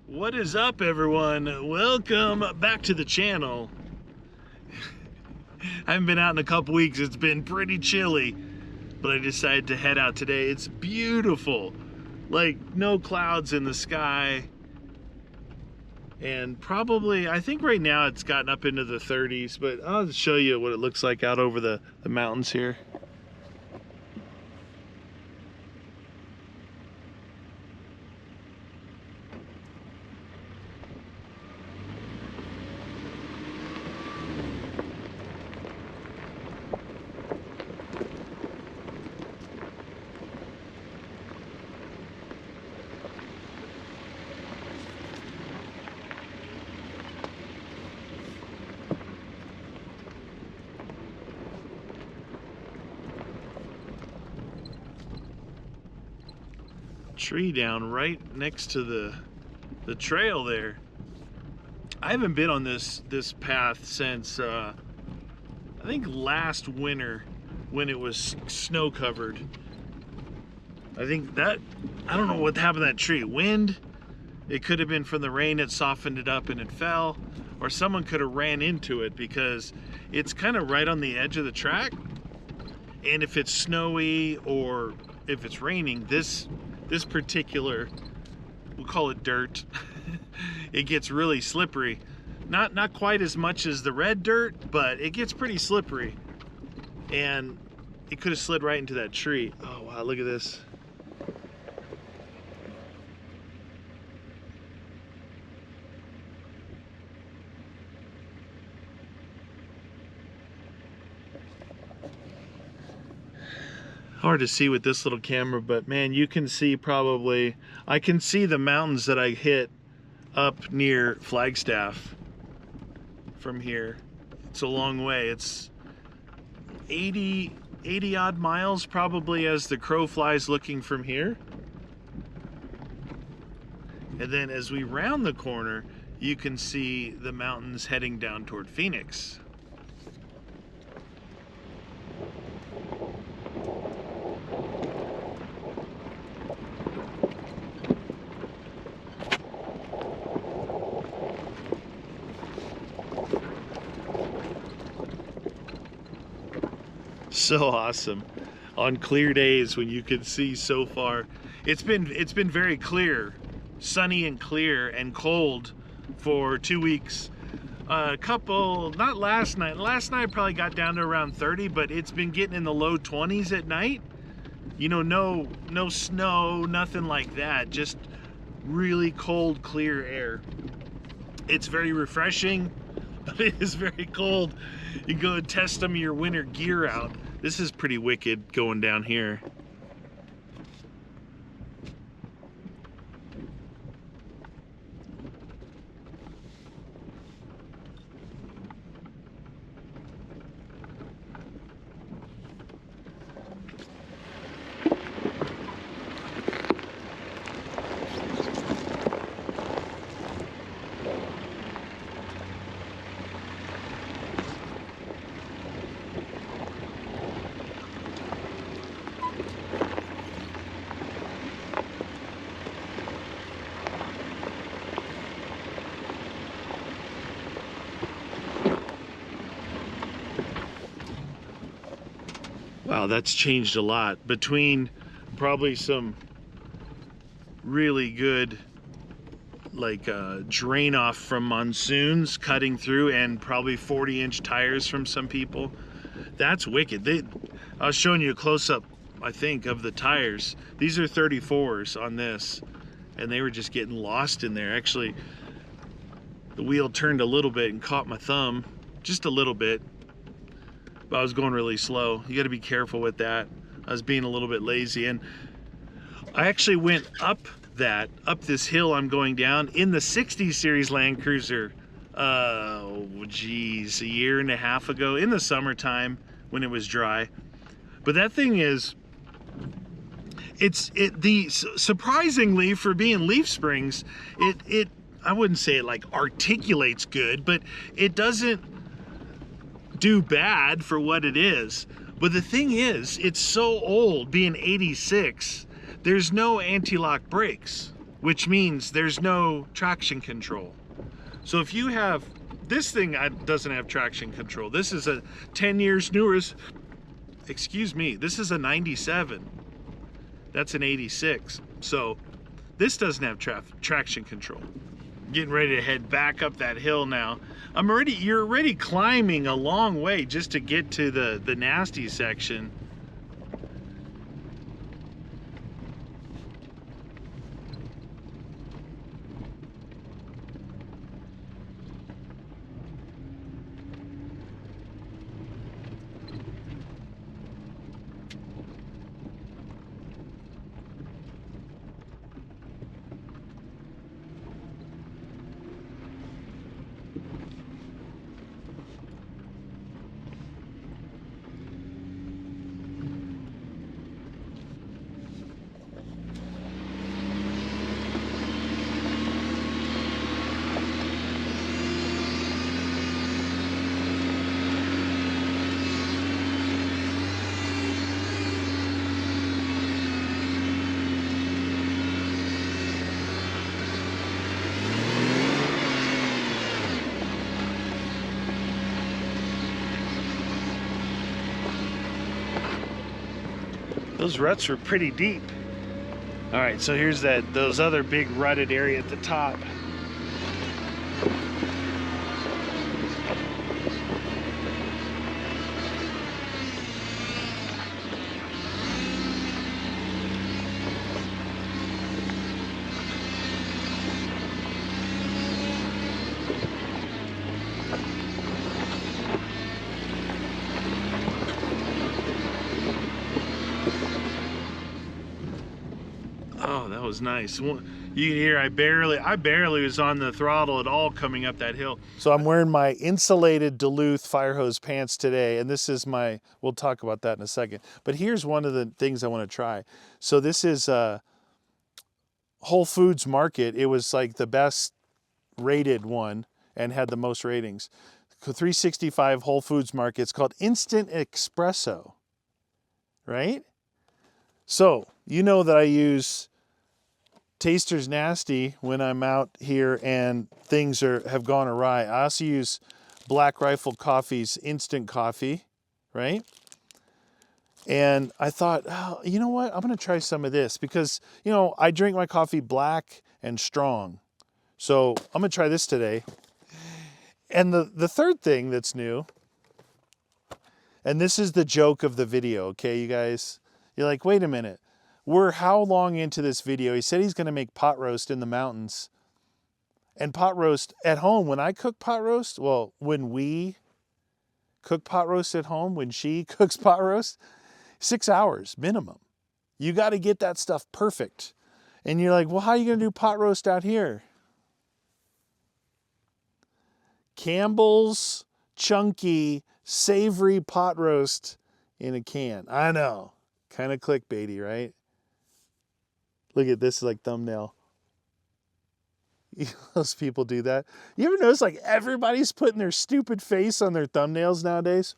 What is up, everyone? Welcome back to the channel. I haven't been out in a couple weeks. It's been pretty chilly, but I decided to head out today. It's beautiful, like no clouds in the sky, and probably, I think right now it's gotten up into the 30s, but I'll show you what it looks like out over the mountains here. Tree down right next to the trail there. I haven't been on this path since I think last winter when it was snow covered. I think that, I don't know what happened to that tree. Wind, it could have been from the rain that softened it up and it fell, or someone could have ran into it because it's kind of right on the edge of the track. And if it's snowy or if it's raining, this particular, we'll call it dirt, it gets really slippery. Not quite as much as the red dirt, but it gets pretty slippery. And it could have slid right into that tree. Oh wow, look at this. Hard to see with this little camera, but man, you can see probably, I can see the mountains that I hit up near Flagstaff from here. It's a long way. It's 80 odd miles probably as the crow flies looking from here. And then as we round the corner, you can see the mountains heading down toward Phoenix. So awesome on clear days when you can see so far. It's been very clear, sunny and clear and cold for 2 weeks. A couple, not last night. Last night probably got down to around 30, but it's been getting in the low 20s at night. You know, no snow, nothing like that. Just really cold, clear air. It's very refreshing, but it is very cold. You go and test some of your winter gear out. This is pretty wicked going down here. Wow, that's changed a lot between probably some really good like drain off from monsoons cutting through and probably 40-inch tires from some people. That's wicked. I was showing you a close-up, I think, of the tires. These are 34s on this, and they were just getting lost in there. Actually, the wheel turned a little bit and caught my thumb, just a little bit. But I was going really slow. You got to be careful with that. I was being a little bit lazy, and I actually went up this hill I'm going down in the 60 series Land Cruiser. Geez, a year and a half ago in the summertime when it was dry. But that thing is, surprisingly for being leaf springs, I wouldn't say it like articulates good, but it doesn't do bad for what it is. But the thing is, it's so old, being 86, there's no anti-lock brakes. which means there's no traction control. So if you have, this thing doesn't have traction control. This is a 10 years newer, excuse me, this is a 97. That's an 86. So this doesn't have traction control. Getting ready to head back up that hill now. You're already climbing a long way just to get to the nasty section. Those ruts were pretty deep. All right, so here's those other big rutted area at the top. Was nice. You can hear I barely was on the throttle at all coming up that hill. So I'm wearing my insulated Duluth fire hose pants today, and this is we'll talk about that in a second. But here's one of the things I want to try. So this is Whole Foods Market. It was like the best rated one and had the most ratings. 365 Whole Foods Market. It's called Instant Espresso, right? So you know that I use Taster's Nasty when I'm out here and things have gone awry. I also use Black Rifle Coffee's instant coffee, right? And I thought, oh, you know what? I'm going to try some of this because, you know, I drink my coffee black and strong. So I'm going to try this today. And the third thing that's new, and this is the joke of the video, okay, you guys? You're like, wait a minute. We're how long into this video? He said he's going to make pot roast in the mountains. And pot roast at home, when I cook pot roast, well, when we cook pot roast at home, when she cooks pot roast, 6 hours minimum. You got to get that stuff perfect. And you're like, well, how are you going to do pot roast out here? Campbell's chunky, savory pot roast in a can. I know. Kind of clickbaity, right? Look at this, like thumbnail. Those people do that. You ever notice like everybody's putting their stupid face on their thumbnails nowadays?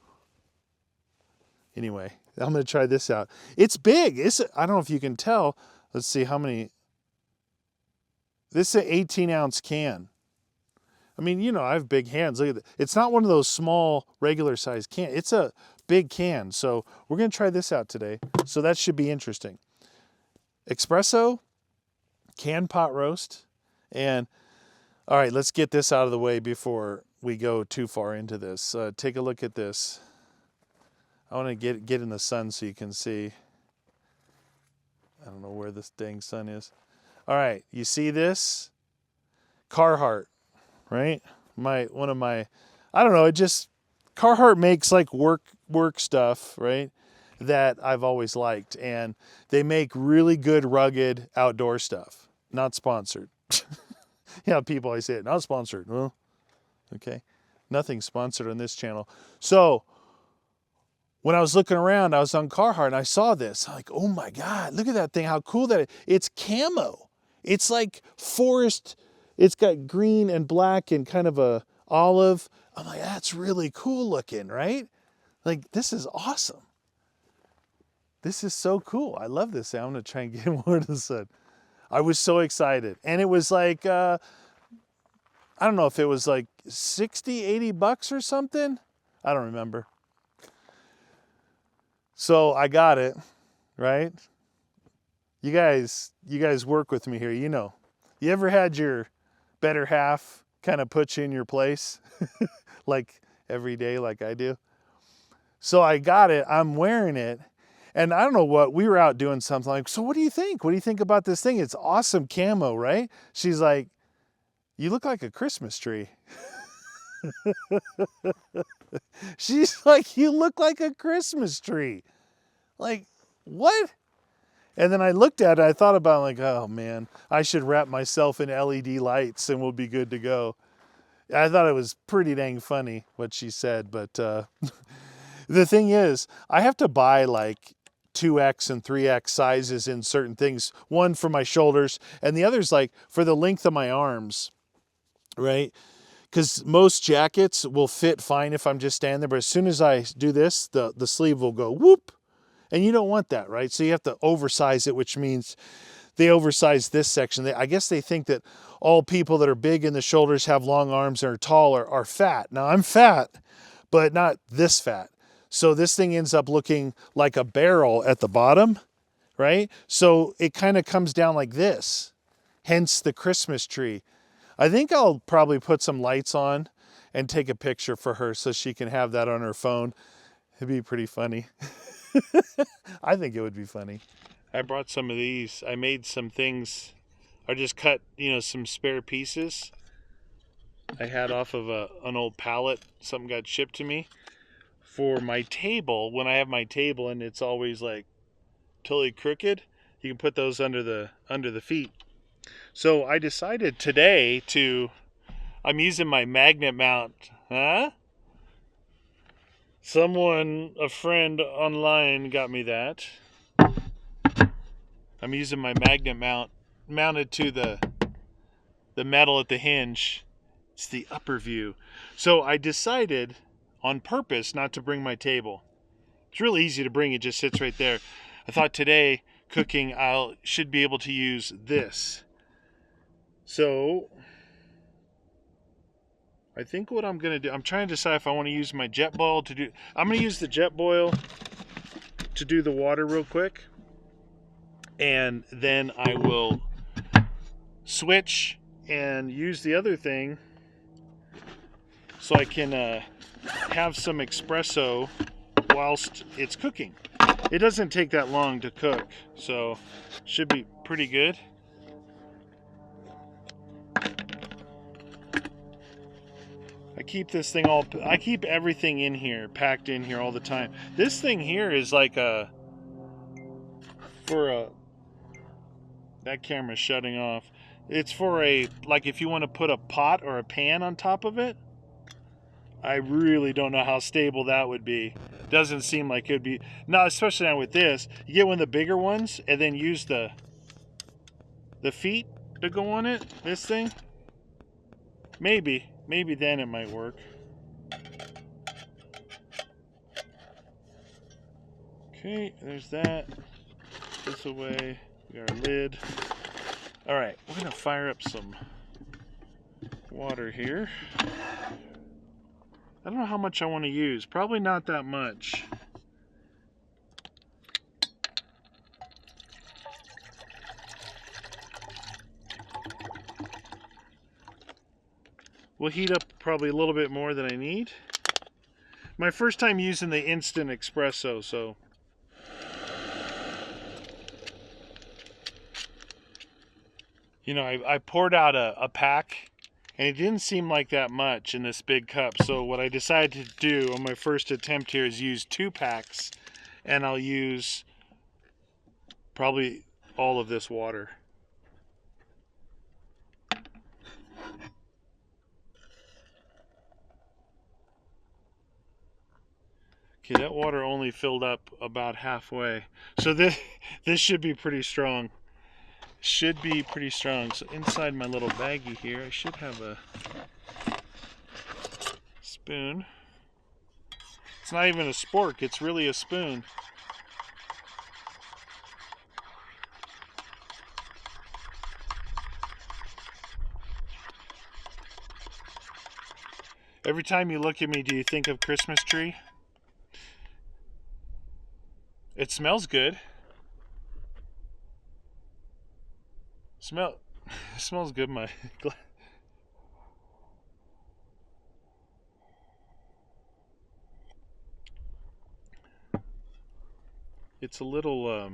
Anyway, I'm going to try this out. It's big. I don't know if you can tell. Let's see how many. This is an 18-ounce can. I mean, you know, I have big hands. Look at it. It's not one of those small, regular-sized cans. It's a big can. So we're going to try this out today. So that should be interesting. Espresso, canned pot roast, and all right, let's get this out of the way before we go too far into this. Take a look at this. I want to get in the sun so you can see. I don't know where this dang sun is. All right, you see this? Carhartt, right? I don't know, Carhartt makes like work stuff, right? That I've always liked, and they make really good rugged outdoor stuff. Not sponsored. Yeah, people always say it, not sponsored. Well, okay, nothing sponsored on this channel. So when I was looking around, I was on Carhartt and I saw this. I'm like, oh my God, look at that thing, how cool that is. It's camo. It's like forest. It's got green and black and kind of a olive. I'm like, that's really cool looking, right? Like, this is awesome. This is so cool. I love this. I'm going to try and get more of the sun. I was so excited. And it was like, I don't know if it was like 60, 80 bucks or something. I don't remember. So I got it, right? You guys work with me here, you know. You ever had your better half kind of put you in your place? Like every day like I do? So I got it, I'm wearing it, and I don't know what, we were out doing something like, so what do you think? What do you think about this thing? It's awesome camo, right? She's like, you look like a Christmas tree. She's like, you look like a Christmas tree. Like, what? And then I looked at it, I thought about it, like, oh man, I should wrap myself in LED lights and we'll be good to go. I thought it was pretty dang funny what she said, but the thing is, I have to buy like 2X and 3X sizes in certain things. One for my shoulders, and the other's like for the length of my arms, right? Because most jackets will fit fine if I'm just standing there, but as soon as I do this, the sleeve will go whoop. And you don't want that, right? So you have to oversize it, which means they oversize this section. I guess they think that all people that are big in the shoulders, have long arms, and are tall are fat. Now, I'm fat, but not this fat. So this thing ends up looking like a barrel at the bottom, right? So it kind of comes down like this, hence the Christmas tree. I think I'll probably put some lights on and take a picture for her so she can have that on her phone. It'd be pretty funny. I think it would be funny. I brought some of these. I made some things. I just cut, some spare pieces I had off of an old pallet. Something got shipped to me for my table. When I have my table and it's always like totally crooked, you can put those under the feet. So I decided today I'm using my magnet mount. Huh? A friend online got me that. I'm using my magnet mount mounted to the metal at the hinge. It's the upper view. So I decided on purpose not to bring my table. It's really easy to bring, it just sits right there. I thought today cooking should be able to use this. So I think what I'm going to do, I'm trying to decide if I want to use my Jetboil to do, I'm going to use the Jetboil to do the water real quick. And then I will switch and use the other thing so I can have some espresso whilst it's cooking. It doesn't take that long to cook, so should be pretty good. I keep everything in here, packed in here all the time. This thing here is like that camera's shutting off. It's for like if you want to put a pot or a pan on top of it. I really don't know how stable that would be. Doesn't seem like it would be. No, especially not with this. You get one of the bigger ones and then use the feet to go on it. This thing. Maybe then it might work. Okay, there's that. This away. We got our lid. All right, we're gonna fire up some water here. I don't know how much I want to use. Probably not that much. We'll heat up probably a little bit more than I need. My first time using the instant espresso, so. I poured out a pack, and it didn't seem like that much in this big cup. So what I decided to do on my first attempt here is use 2 packs, and I'll use probably all of this water. Okay, that water only filled up about halfway. So this should be pretty strong. So inside my little baggie here, I should have a spoon. It's not even a spork, it's really a spoon. Every time you look at me, do you think of Christmas tree? It smells good. It smells good, my it's a little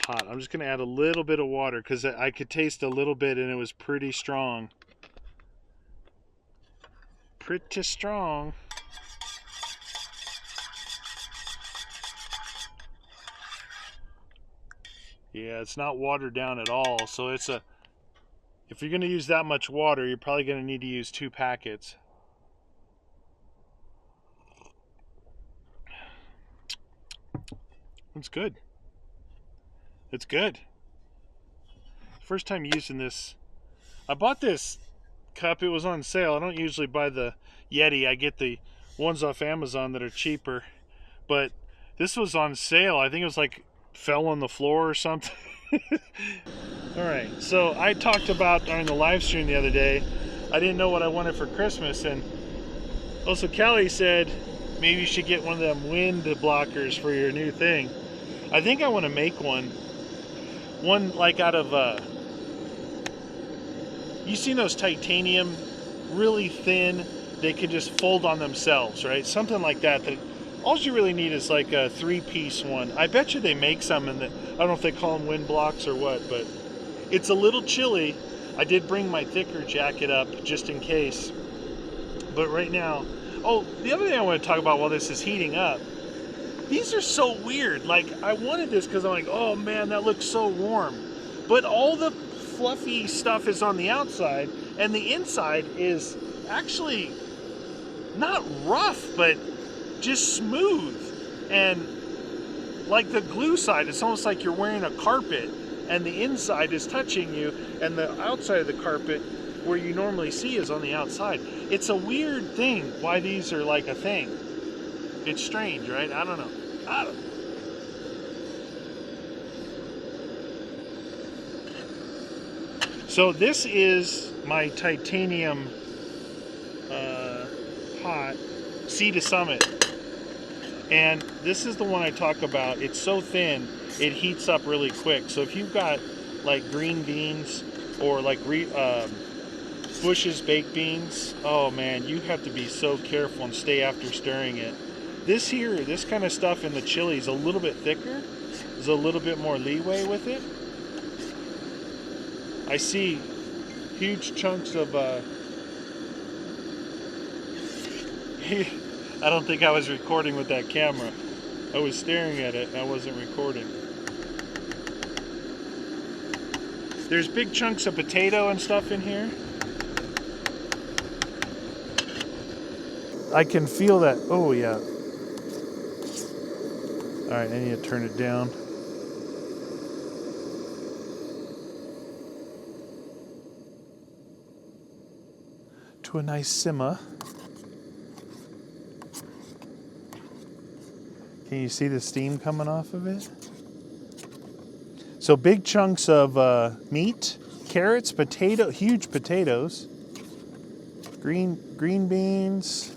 hot. I'm just gonna add a little bit of water because I could taste a little bit and it was pretty strong. Pretty strong. Yeah, it's not watered down at all. So if you're gonna use that much water, you're probably gonna need to use 2 packets. It's good. It's good. First time using this. I bought this cup. It was on sale. I don't usually buy the Yeti. I get the ones off Amazon that are cheaper. But this was on sale. I think it was like fell on the floor or something. Alright, so I talked about during the live stream the other day, I didn't know what I wanted for Christmas, and also Callie said maybe you should get one of them wind blockers for your new thing. I think I want to make one like out of you seen those titanium, really thin, they could just fold on themselves, right? Something like that all you really need is like a 3-piece one. I bet you they make some in the, I don't know if they call them wind blocks or what, but it's a little chilly. I did bring my thicker jacket up just in case. But right now, oh, the other thing I want to talk about while this is heating up, these are so weird. Like, I wanted this because I'm like, oh man, that looks so warm. But all the fluffy stuff is on the outside, and the inside is actually not rough, but just smooth. And like the glue side, it's almost like you're wearing a carpet, and the inside is touching you, and the outside of the carpet, where you normally see, is on the outside. It's a weird thing why these are like a thing. It's strange, right? I don't know. So this is my titanium pot, Sea to Summit. And this is the one I talk about. It's so thin, it heats up really quick. So if you've got like green beans or like Bush's baked beans, oh man, you have to be so careful and stay after stirring it. This kind of stuff in the chili is a little bit thicker. There's a little bit more leeway with it. I see huge chunks of I don't think I was recording with that camera. I was staring at it and I wasn't recording. There's big chunks of potato and stuff in here. I can feel that. Oh yeah. All right, I need to turn it down. To a nice simmer. Can you see the steam coming off of it? So big chunks of meat, carrots, huge potatoes, green beans.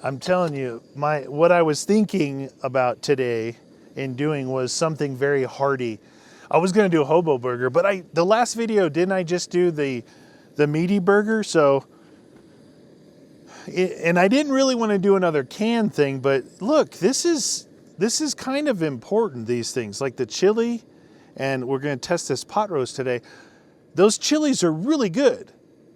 I'm telling you, what I was thinking about today in doing was something very hearty. I was gonna do a hobo burger, but the last video, didn't I just do the meaty burger? So, and I didn't really want to do another can thing, but look, this is kind of important, these things, like the chili, and we're gonna test this pot roast today. Those chilies are really good.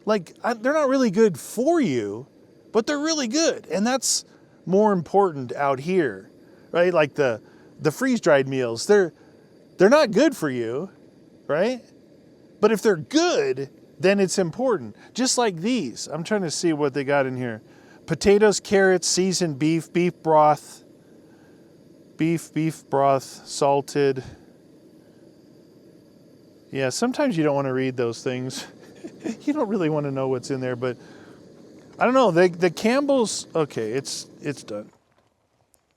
Like, they're not really good for you, but they're really good, and that's more important out here, right? Like the freeze-dried meals, they're not good for you, right? But if they're good, then it's important. Just like these. I'm trying to see what they got in here. Potatoes, carrots, seasoned beef, beef broth, salted. Yeah, sometimes you don't want to read those things. You don't really want to know what's in there, but I don't know. The Campbell's, okay, it's done.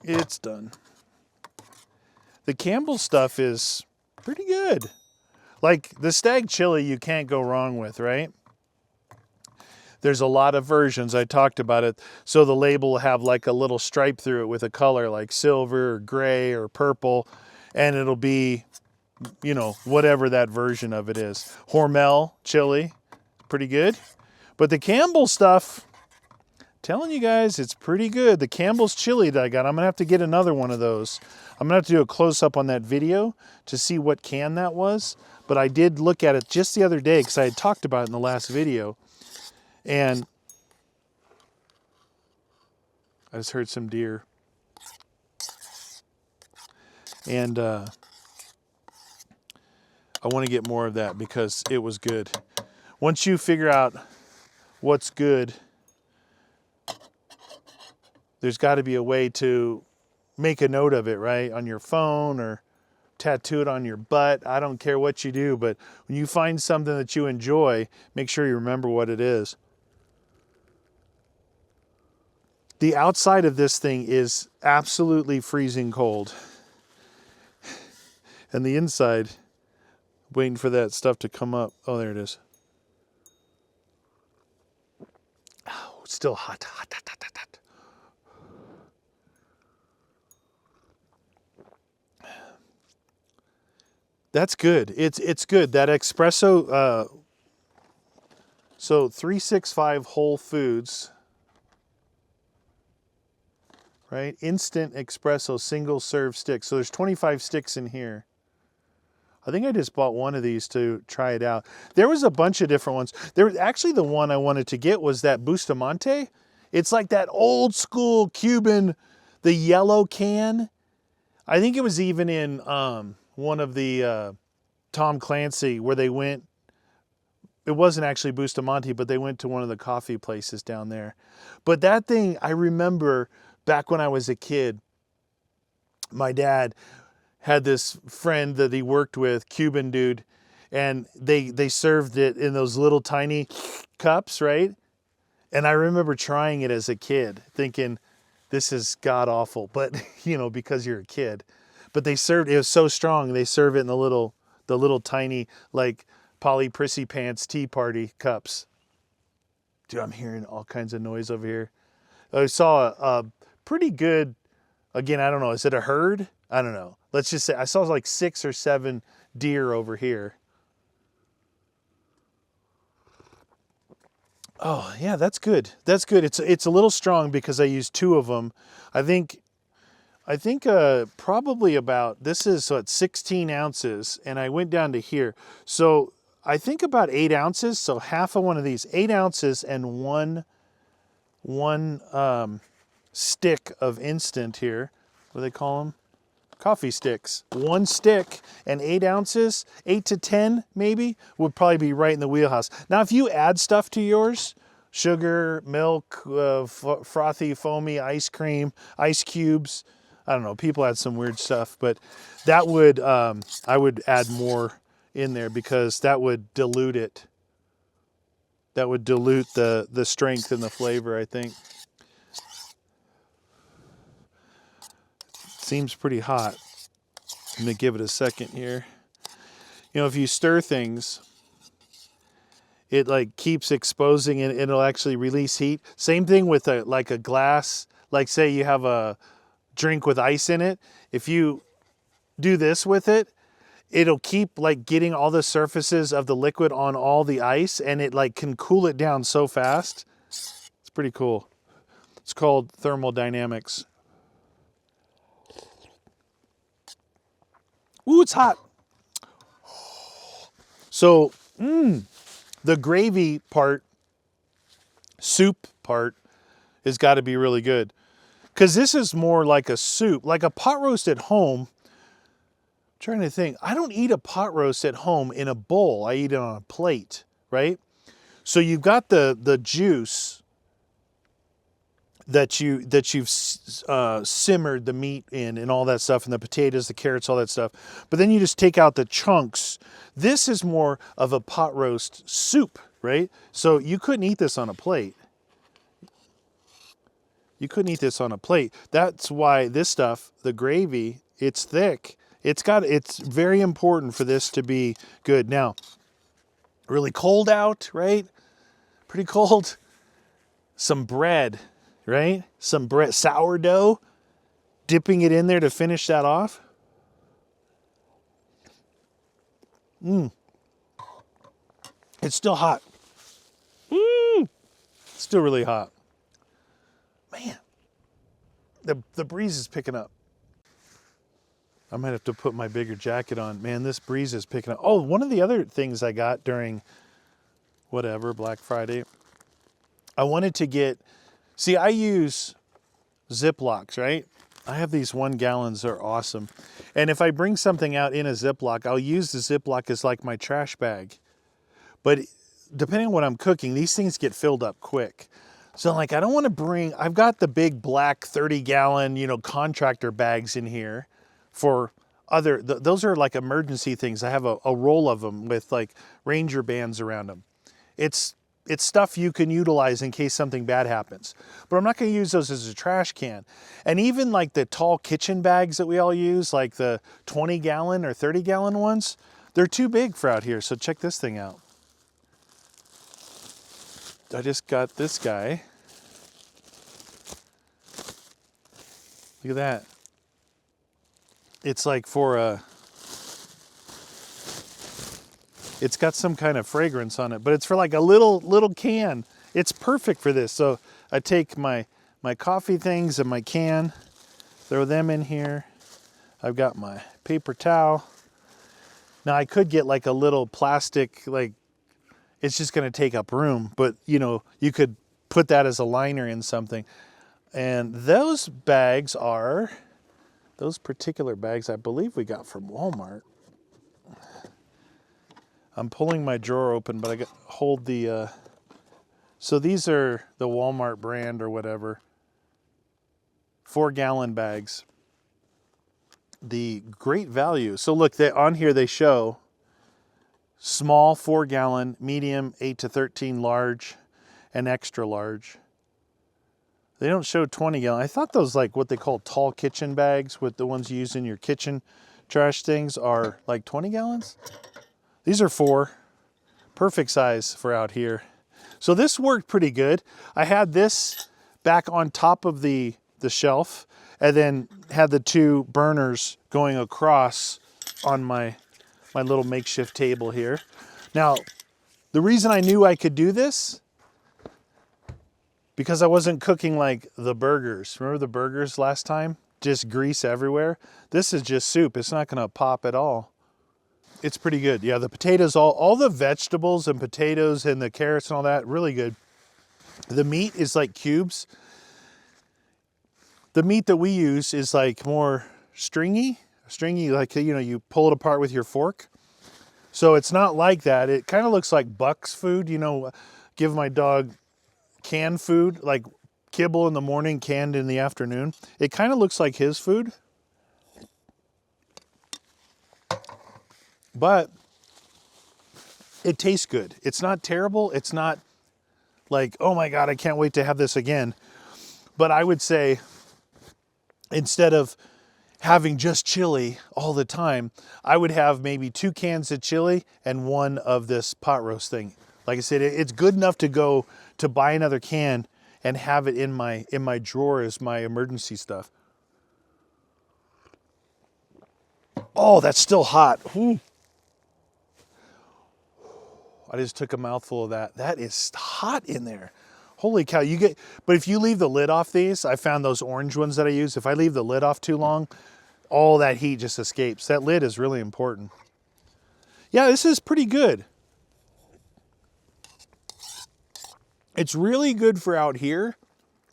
It's done. The Campbell's stuff is pretty good. Like the Stag chili you can't go wrong with, right? There's a lot of versions. I talked about it. So the label will have like a little stripe through it with a color like silver or gray or purple. And it'll be, you know, whatever that version of it is. Hormel chili, pretty good. But the Campbell stuff, telling you guys, it's pretty good. The Campbell's chili that I got, I'm gonna have to get another one of those. I'm gonna have to do a close-up on that video to see what can that was. But I did look at it just the other day because I had talked about it in the last video. And I just heard some deer. And I want to get more of that because it was good. Once you figure out what's good, there's got to be a way to make a note of it, right? On your phone or tattoo it on your butt. I don't care what you do, but when you find something that you enjoy, make sure you remember what it is. The outside of this thing is absolutely freezing cold. And the inside, waiting for that stuff to come up. Oh, there it is. Oh, it's still hot, hot, hot, hot, hot, hot. That's good. It's good. That espresso, so 365 Whole Foods, right? Instant espresso single serve stick. So there's 25 sticks in here. I think I just bought one of these to try it out. There was a bunch of different ones. There was actually the one I wanted to get was that Bustamante. It's like that old school Cuban, the yellow can. I think it was even in one of the Tom Clancy where they went. It wasn't actually Bustamante, but they went to one of the coffee places down there. But that thing, I remember back when I was a kid, my dad had this friend that he worked with, Cuban dude, and they served it in those little tiny cups, right? And I remember trying it as a kid, thinking, this is god awful, but you know, because you're a kid. But they served, it was so strong, they serve it in the little tiny, like Polly Prissy Pants Tea Party cups. Dude, I'm hearing all kinds of noise over here. I saw a pretty good, again, I don't know, is it a herd? I don't know. Let's just say I saw like 6 or 7 deer over here. Oh, yeah, that's good. That's good. It's a little strong because I used 2 of them. I think probably about, this is what, 16 ounces, and I went down to here. So I think about 8 ounces, so half of one of these, 8 ounces and one stick of instant here. What do they call them? Coffee sticks. 1 stick and 8 ounces, 8 to 10 maybe, would probably be right in the wheelhouse. Now, if you add stuff to yours, sugar, milk, frothy, foamy ice cream, ice cubes, I don't know, people add some weird stuff, but that would, I would add more in there because that would dilute it. That would dilute the strength and the flavor, I think. Seems pretty hot. I'm gonna give it a second here. You know, if you stir things, it like keeps exposing and it'll actually release heat. Same thing with a glass, like say you have a drink with ice in it. If you do this with it, it'll keep like getting all the surfaces of the liquid on all the ice and it like can cool it down so fast. It's pretty cool. It's called thermodynamics. Ooh, it's hot. So, the gravy part, soup part, has got to be really good. Because this is more like a soup, like a pot roast at home. I'm trying to think. I don't eat a pot roast at home in a bowl. I eat it on a plate, right? So you've got the juice that you've simmered the meat in and all that stuff, and the potatoes, the carrots, all that stuff. But then you just take out the chunks. This is more of a pot roast soup, right? So you couldn't eat this on a plate. You couldn't eat this on a plate. That's why this stuff, the gravy, it's thick. It's very important for this to be good. Now, really cold out, right? Pretty cold. Some bread, right? Some bread, sourdough, dipping it in there to finish that off. It's still hot. It's still really hot. Man, the breeze is picking up. I might have to put my bigger jacket on. Man, this breeze is picking up. Oh, one of the other things I got during whatever, Black Friday, I wanted to get, see, I use Ziplocs, right? I have these 1 gallons, they're awesome. And if I bring something out in a Ziploc, I'll use the Ziploc as like my trash bag. But depending on what I'm cooking, these things get filled up quick. So like, I don't want to bring, I've got the big black 30-gallon, contractor bags in here for other, those are like emergency things. I have a roll of them with like Ranger bands around them. It's stuff you can utilize in case something bad happens. But I'm not going to use those as a trash can. And even like the tall kitchen bags that we all use, like the 20-gallon or 30-gallon ones, they're too big for out here. So check this thing out. I just got this guy. Look at that. It's like for a, it's got some kind of fragrance on it, but it's for like a little can. It's perfect for this. So I take my coffee things and my can, throw them in here. I've got my paper towel. Now I could get like a little plastic, like it's just going to take up room, but you could put that as a liner in something. And those bags are, those particular bags I believe we got from Walmart. I'm pulling my drawer open, but I got hold the, so these are the Walmart brand or whatever, 4-gallon bags. The great value. So look, on here they show small 4-gallon, medium 8 to 13, large, and extra large. They don't show 20-gallon. I thought those like what they call tall kitchen bags with the ones you use in your kitchen trash things are like 20 gallons. These are 4. Perfect size for out here. So this worked pretty good. I had this back on top of the shelf and then had the 2 burners going across on my little makeshift table here. Now, the reason I knew I could do this, because I wasn't cooking like the burgers. Remember the burgers last time? Just grease everywhere. This is just soup. It's not gonna pop at all. It's pretty good. Yeah, the potatoes, all the vegetables and potatoes and the carrots and all that, really good. The meat is like cubes. The meat that we use is like more stringy, like, you pull it apart with your fork. So it's not like that. It kind of looks like Buck's food. Give my dog canned food, like kibble in the morning, canned in the afternoon. It kind of looks like his food. But it tastes good. It's not terrible. It's not like, oh my God, I can't wait to have this again. But I would say, instead of having just chili all the time, I would have maybe 2 cans of chili and 1 of this pot roast thing. Like I said, it's good enough to go to buy another can and have it in my drawer as my emergency stuff. Oh, that's still hot. Ooh. I just took a mouthful of that. That is hot in there. Holy cow, but if you leave the lid off these, I found those orange ones that I use, if I leave the lid off too long, all that heat just escapes. That lid is really important. Yeah, this is pretty good. It's really good for out here.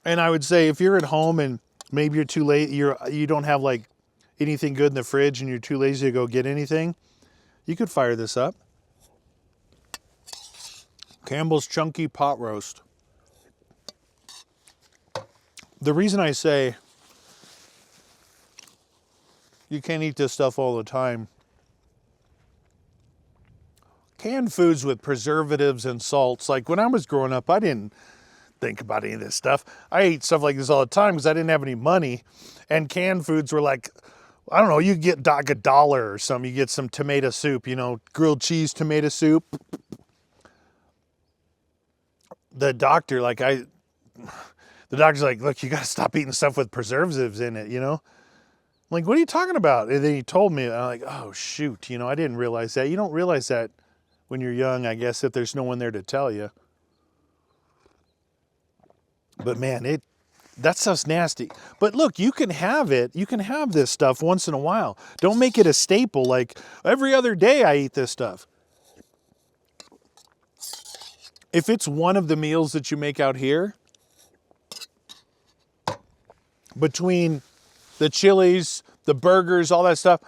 And I would say if you're at home and maybe you're too late, you don't have like anything good in the fridge and you're too lazy to go get anything, you could fire this up. Campbell's Chunky Pot Roast. The reason I say you can't eat this stuff all the time, canned foods with preservatives and salts, like when I was growing up, I didn't think about any of this stuff. I ate stuff like this all the time because I didn't have any money, and canned foods were like, I don't know, you get like $1 or something. You get some tomato soup, you know, grilled cheese tomato soup. The doctor, the doctor's like, look, you got to stop eating stuff with preservatives in it, you know? I'm like, what are you talking about? And then he told me, and I'm like, oh, shoot, you know, I didn't realize that. You don't realize that when you're young, I guess, if there's no one there to tell you. But man, that stuff's nasty. But look, you can have it. You can have this stuff once in a while. Don't make it a staple. Like every other day I eat this stuff. If it's one of the meals that you make out here, between the chilies, the burgers, all that stuff,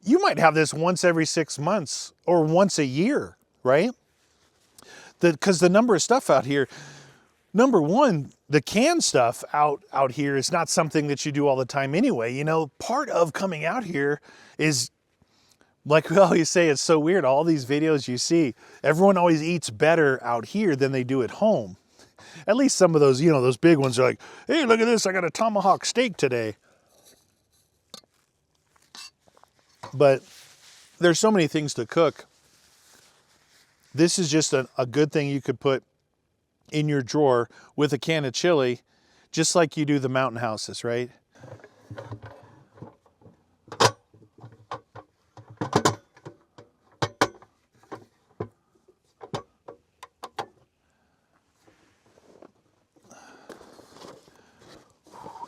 you might have this once every 6 months or once a year, right? Because the number of stuff out here, number one, the canned stuff out here is not something that you do all the time anyway. You know, part of coming out here is, like we always say, it's so weird. All these videos you see, everyone always eats better out here than they do at home. At least some of those, you know, those big ones are like, hey, look at this, I got a tomahawk steak today. But there's so many things to cook. This is just a good thing you could put in your drawer with a can of chili, just like you do the Mountain Houses, right?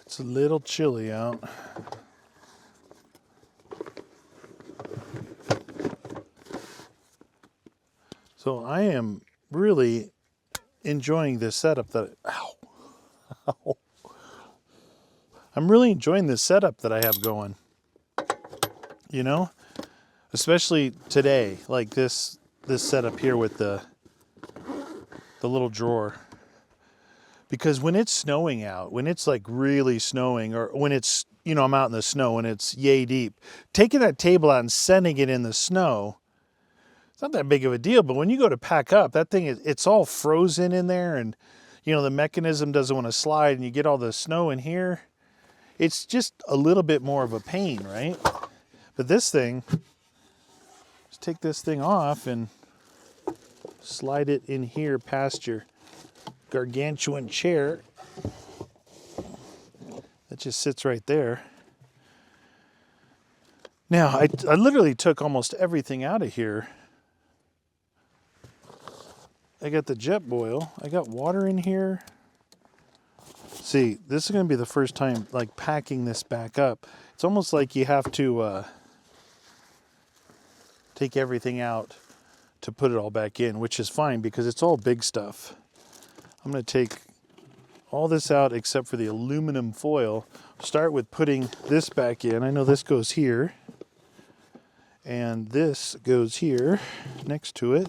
It's a little chilly out. So I am really enjoying this setup ow. I'm really enjoying this setup that I have going. You know, especially today, like this setup here with the little drawer. Because when it's snowing out, when it's like really snowing, or when it's, you know, I'm out in the snow and it's yay deep, taking that table out and setting it in the snow, it's not that big of a deal. But when you go to pack up, that thing, it's all frozen in there, and, you know, the mechanism doesn't want to slide, and you get all the snow in here. It's just a little bit more of a pain, right? But this thing, just take this thing off and slide it in here past your gargantuan chair. That just sits right there. Now, I literally took almost everything out of here. I got the Jetboil. I got water in here. See, this is going to be the first time like packing this back up. It's almost like you have to take everything out to put it all back in, which is fine because it's all big stuff. I'm going to take all this out except for the aluminum foil. Start with putting this back in. I know this goes here, and this goes here next to it.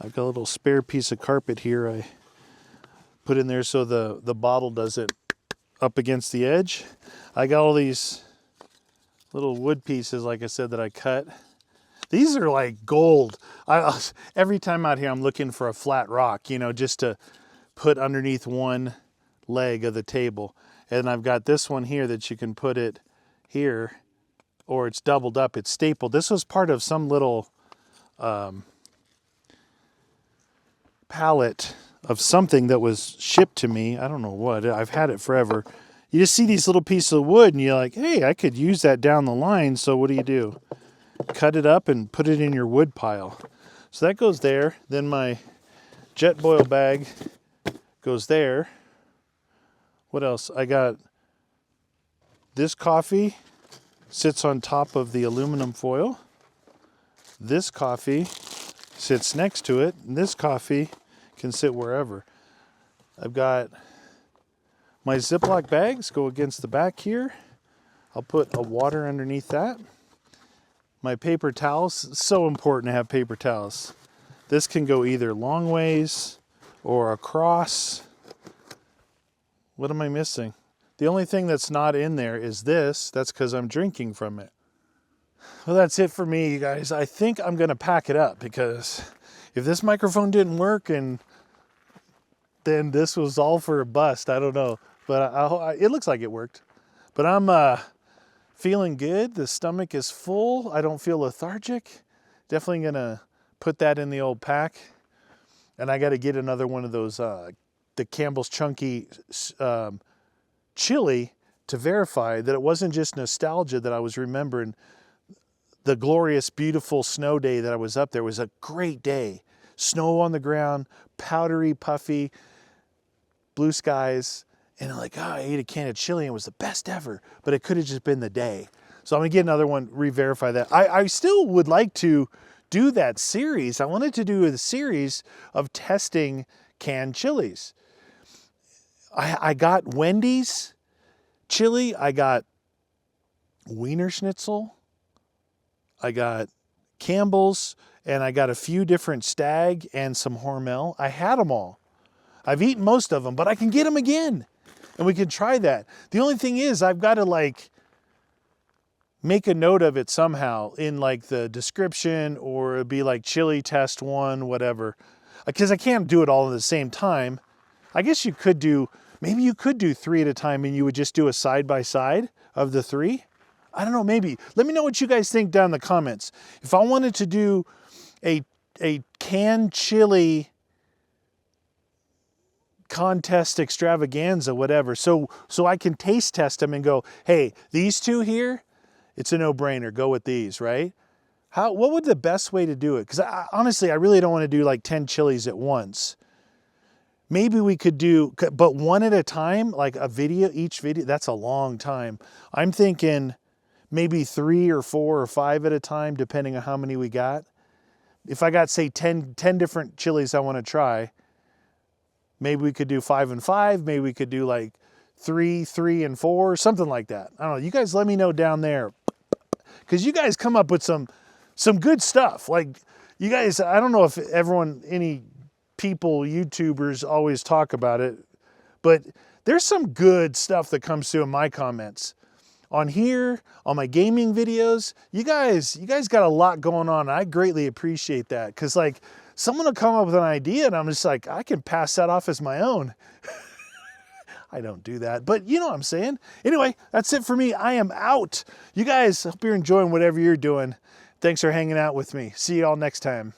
I've got a little spare piece of carpet here I put in there so the bottle doesn't up against the edge. I got all these little wood pieces, like I said, that I cut. These are like gold. Every time out here, I'm looking for a flat rock, you know, just to put underneath one leg of the table. And I've got this one here that you can put it here, or it's doubled up, it's stapled. This was part of some little pallet of something that was shipped to me. I don't know what. I've had it forever. You just see these little pieces of wood and you're like, hey, I could use that down the line. So what do? Cut it up and put it in your wood pile. So that goes there. Then my Jetboil bag goes there. What else? I got this coffee sits on top of the aluminum foil. This coffee sits next to it. And this coffee can sit wherever. I've got my Ziploc bags go against the back here. I'll put a water underneath that. My paper towels, it's so important to have paper towels. This can go either long ways or across. What am I missing? The only thing that's not in there is this. That's because I'm drinking from it. Well, that's it for me, you guys. I think I'm going to pack it up because if this microphone didn't work and then this was all for a bust, I don't know. But it looks like it worked. But I'm feeling good. The stomach is full. I don't feel lethargic. Definitely gonna put that in the old pack. And I got to get another one of those, the Campbell's Chunky chili, to verify that it wasn't just nostalgia, that I was remembering the glorious, beautiful snow day that I was up there. It was a great day. Snow on the ground, powdery, puffy, blue skies. And I'm like, oh, I ate a can of chili and it was the best ever. But it could have just been the day. So I'm going to get another one, re-verify that. I still would like to do that series. I wanted to do a series of testing canned chilies. I got Wendy's chili. I got Wiener Schnitzel. I got Campbell's. And I got a few different Stag and some Hormel. I had them all. I've eaten most of them, but I can get them again. And we can try that. The only thing is I've got to like make a note of it somehow in like the description, or it'd be like chili test 1, whatever. Because I can't do it all at the same time. I guess you could do, maybe you could do 3 at a time and you would just do a side-by-side of the 3. I don't know, maybe. Let me know what you guys think down in the comments. If I wanted to do a canned chili contest extravaganza, whatever, so I can taste test them and go, hey, these 2 here, it's a no-brainer, go with these, right? What would the best way to do it? Because honestly, I really don't want to do like 10 chilies at once. Maybe we could do, but 1 at a time, like a video, each video, that's a long time. I'm thinking maybe 3 or 4 or 5 at a time, depending on how many we got. If I got, say, 10 different chilies I want to try, maybe we could do 5 and 5. Maybe we could do like 3, 3 and 4, something like that. I don't know. You guys let me know down there, because you guys come up with some good stuff. Like, you guys, I don't know if any people, YouTubers always talk about it, but there's some good stuff that comes through in my comments. On here, on my gaming videos, you guys got a lot going on. I greatly appreciate that, because like someone will come up with an idea and I'm just like, I can pass that off as my own. I don't do that, but you know what I'm saying. Anyway, that's it for me. I am out. You guys, hope you're enjoying whatever you're doing. Thanks for hanging out with me. See you all next time.